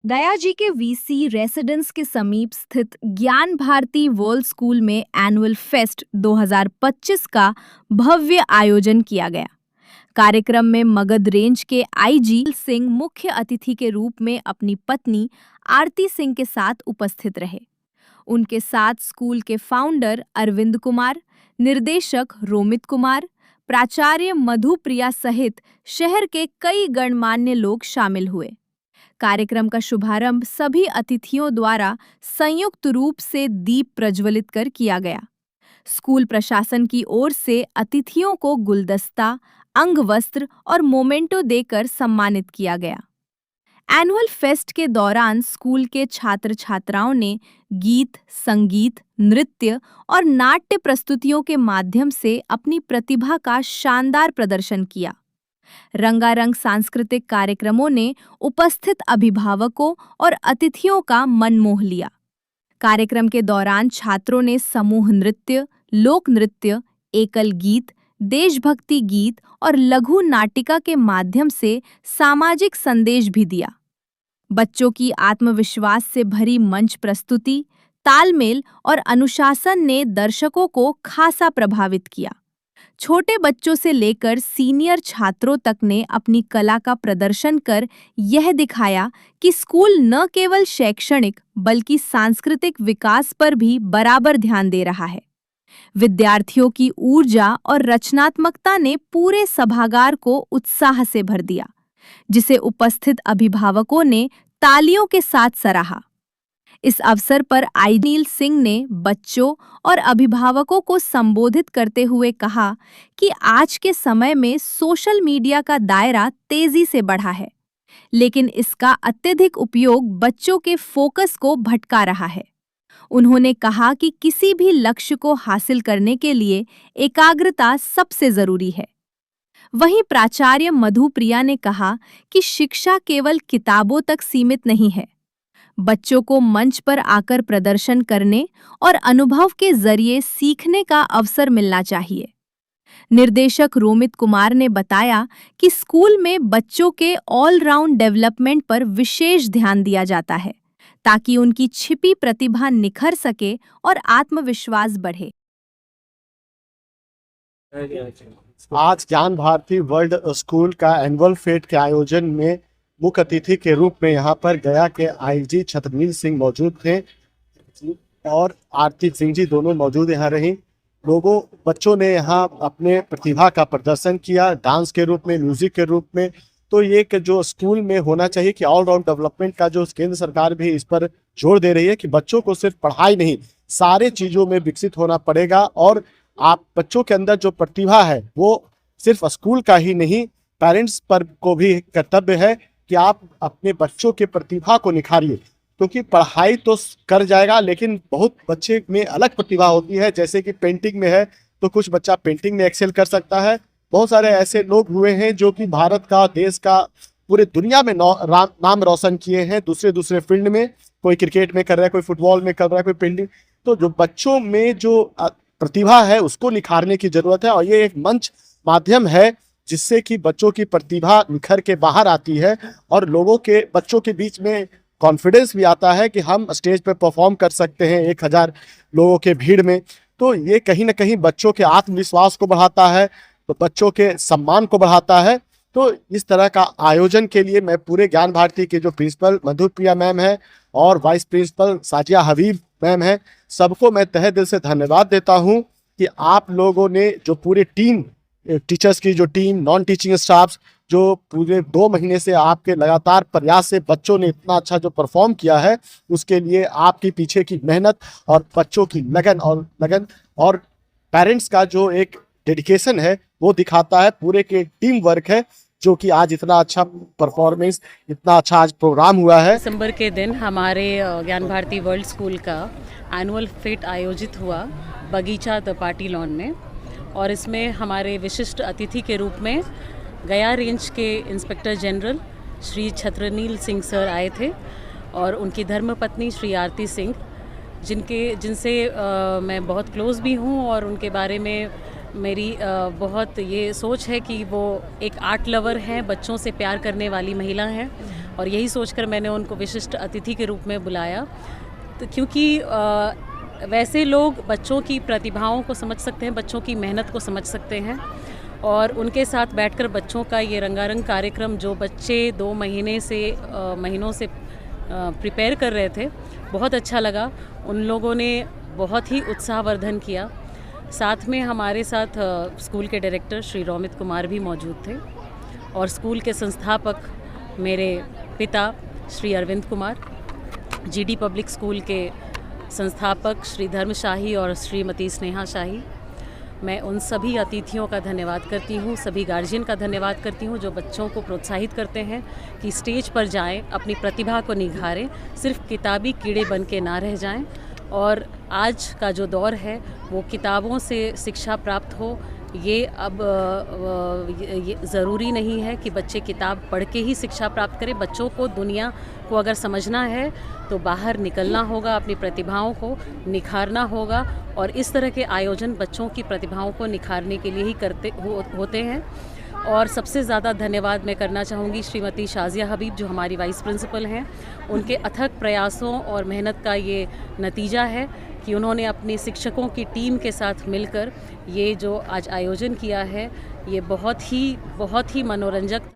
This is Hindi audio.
दया जी के वीसी रेसिडेंस के समीप स्थित ज्ञान भारती वर्ल्ड स्कूल में एनुअल फेस्ट 2025 का भव्य आयोजन किया गया। कार्यक्रम में मगध रेंज के आईजी सिंह मुख्य अतिथि के रूप में अपनी पत्नी आरती सिंह के साथ उपस्थित रहे। उनके साथ स्कूल के फाउंडर अरविंद कुमार, निर्देशक रोमित कुमार, प्राचार्य मधु प्रिया सहित शहर के कई गणमान्य लोग शामिल हुए। कार्यक्रम का शुभारंभ सभी अतिथियों द्वारा संयुक्त रूप से दीप प्रज्वलित कर किया गया। स्कूल प्रशासन की ओर से अतिथियों को गुलदस्ता, अंगवस्त्र और मोमेंटो देकर सम्मानित किया गया। एनुअल फेस्ट के दौरान स्कूल के छात्र छात्राओं ने गीत, संगीत, नृत्य और नाट्य प्रस्तुतियों के माध्यम से अपनी प्रतिभा का शानदार प्रदर्शन किया। रंगारंग सांस्कृतिक कार्यक्रमों ने उपस्थित अभिभावकों और अतिथियों का मन मोह लिया। कार्यक्रम के दौरान छात्रों ने समूह नृत्य, लोक नृत्य, एकल गीत, देशभक्ति गीत और लघु नाटिका के माध्यम से सामाजिक संदेश भी दिया। बच्चों की आत्मविश्वास से भरी मंच प्रस्तुति, तालमेल और अनुशासन ने दर्शकों को खासा प्रभावित किया। छोटे बच्चों से लेकर सीनियर छात्रों तक ने अपनी कला का प्रदर्शन कर यह दिखाया कि स्कूल न केवल शैक्षणिक बल्कि सांस्कृतिक विकास पर भी बराबर ध्यान दे रहा है। विद्यार्थियों की ऊर्जा और रचनात्मकता ने पूरे सभागार को उत्साह से भर दिया, जिसे उपस्थित अभिभावकों ने तालियों के साथ सराहा। इस अवसर पर आईनील सिंह ने बच्चों और अभिभावकों को संबोधित करते हुए कहा कि आज के समय में सोशल मीडिया का दायरा तेजी से बढ़ा है, लेकिन इसका अत्यधिक उपयोग बच्चों के फोकस को भटका रहा है। उन्होंने कहा कि किसी भी लक्ष्य को हासिल करने के लिए एकाग्रता सबसे जरूरी है। वहीं प्राचार्य मधु प्रिया ने कहा कि शिक्षा केवल किताबों तक सीमित नहीं है। बच्चों को मंच पर आकर प्रदर्शन करने और अनुभव के जरिए सीखने का अवसर मिलना चाहिए। निर्देशक रोमित कुमार ने बताया कि स्कूल में बच्चों के ऑलराउंड डेवलपमेंट पर विशेष ध्यान दिया जाता है, ताकि उनकी छिपी प्रतिभा निखर सके और आत्मविश्वास बढ़े। आज ज्ञान भारती वर्ल्ड स्कूल का एनुअल फेस्ट के आयोजन में मुख्य अतिथि के रूप में यहाँ पर गया के आईजी छत्रनील सिंह मौजूद थे और आरती सिंह जी दोनों मौजूद यहाँ रही। बच्चों ने यहाँ अपने प्रतिभा का प्रदर्शन किया, डांस के रूप में, म्यूजिक के रूप में। तो ये कि जो स्कूल में होना चाहिए कि ऑलराउंड डेवलपमेंट का जो केंद्र सरकार भी इस पर जोर दे रही है कि बच्चों को सिर्फ पढ़ाई नहीं, सारे चीज़ों में विकसित होना पड़ेगा। और आप बच्चों के अंदर जो प्रतिभा है वो सिर्फ स्कूल का ही नहीं, पेरेंट्स पर को भी कर्तव्य है कि आप अपने बच्चों के प्रतिभा को निखारिए, क्योंकि पढ़ाई तो कर जाएगा लेकिन बहुत बच्चे में अलग प्रतिभा होती है। जैसे कि पेंटिंग में है तो कुछ बच्चा पेंटिंग में एक्सेल कर सकता है। बहुत सारे ऐसे लोग हुए हैं जो कि भारत का, देश का, पूरे दुनिया में नाम रोशन किए हैं दूसरे दूसरे फील्ड में। कोई क्रिकेट में कर रहा है, कोई फुटबॉल में कर रहा है, कोई पेंटिंग। तो जो बच्चों में जो प्रतिभा है उसको निखारने की जरूरत है और ये एक मंच माध्यम है जिससे कि बच्चों की प्रतिभा निखर के बाहर आती है और बच्चों के बीच में कॉन्फिडेंस भी आता है कि हम स्टेज पर परफॉर्म कर सकते हैं 1000 लोगों के भीड़ में। तो ये कहीं ना कहीं बच्चों के आत्मविश्वास को बढ़ाता है, तो बच्चों के सम्मान को बढ़ाता है। तो इस तरह का आयोजन के लिए मैं पूरे ज्ञान भारती के जो प्रिंसिपल मधु प्रिया मैम है और वाइस प्रिंसिपल साजिया हबीब मैम है, सबको मैं तहे दिल से धन्यवाद देता हूं कि आप लोगों ने जो पूरी टीम, टीचर्स की जो टीम, नॉन टीचिंग स्टाफ्स, जो पूरे 2 महीने से आपके लगातार प्रयास से बच्चों ने इतना अच्छा जो परफॉर्म किया है, उसके लिए आपके पीछे की मेहनत और बच्चों की लगन और पेरेंट्स का जो एक डेडिकेशन है वो दिखाता है। पूरे के टीम वर्क है जो कि आज इतना अच्छा परफॉर्मेंस, इतना अच्छा आज प्रोग्राम हुआ है। दिसंबर के दिन हमारे ज्ञान भारती वर्ल्ड स्कूल का एनुअल फेस्ट आयोजित हुआ बगीचा द पार्टी लॉन में, और इसमें हमारे विशिष्ट अतिथि के रूप में गया रेंज के inspector general Shri Chhatranil Singh sir आए थे और उनकी धर्मपत्नी श्री आरती सिंह, जिनसे मैं बहुत क्लोज़ भी हूँ और उनके बारे में मेरी बहुत ये सोच है कि वो एक आर्ट लवर हैं, बच्चों से प्यार करने वाली महिला हैं, और यही सोचकर मैंने उनको विशिष्ट अतिथि के रूप में बुलाया। तो क्योंकि वैसे लोग बच्चों की प्रतिभाओं को समझ सकते हैं, बच्चों की मेहनत को समझ सकते हैं, और उनके साथ बैठकर बच्चों का ये रंगारंग कार्यक्रम जो बच्चे 2 महीनों से प्रिपेयर कर रहे थे, बहुत अच्छा लगा। उन लोगों ने बहुत ही उत्साहवर्धन किया। साथ में हमारे साथ स्कूल के डायरेक्टर श्री रोमित कुमार भी मौजूद थे, और स्कूल के संस्थापक मेरे पिता Shri Arvind Kumar, GD public school के संस्थापक श्री धर्म शाही और श्रीमती स्नेहा शाही। मैं उन सभी अतिथियों का धन्यवाद करती हूँ, सभी गार्जियन का धन्यवाद करती हूँ जो बच्चों को प्रोत्साहित करते हैं कि स्टेज पर जाएं, अपनी प्रतिभा को निखारें, सिर्फ किताबी कीड़े बन के ना रह जाएं। और आज का जो दौर है वो किताबों से शिक्षा प्राप्त हो, ये अब ज़रूरी नहीं है कि बच्चे किताब पढ़ के ही शिक्षा प्राप्त करें। बच्चों को दुनिया को अगर समझना है तो बाहर निकलना होगा, अपनी प्रतिभाओं को निखारना होगा, और इस तरह के आयोजन बच्चों की प्रतिभाओं को निखारने के लिए ही होते हैं। और सबसे ज़्यादा धन्यवाद मैं करना चाहूँगी श्रीमती शाजिया हबीब, जो हमारी वाइस प्रिंसिपल हैं। उनके अथक प्रयासों और मेहनत का ये नतीजा है कि उन्होंने अपने शिक्षकों की टीम के साथ मिलकर ये जो आज आयोजन किया है, ये बहुत ही मनोरंजक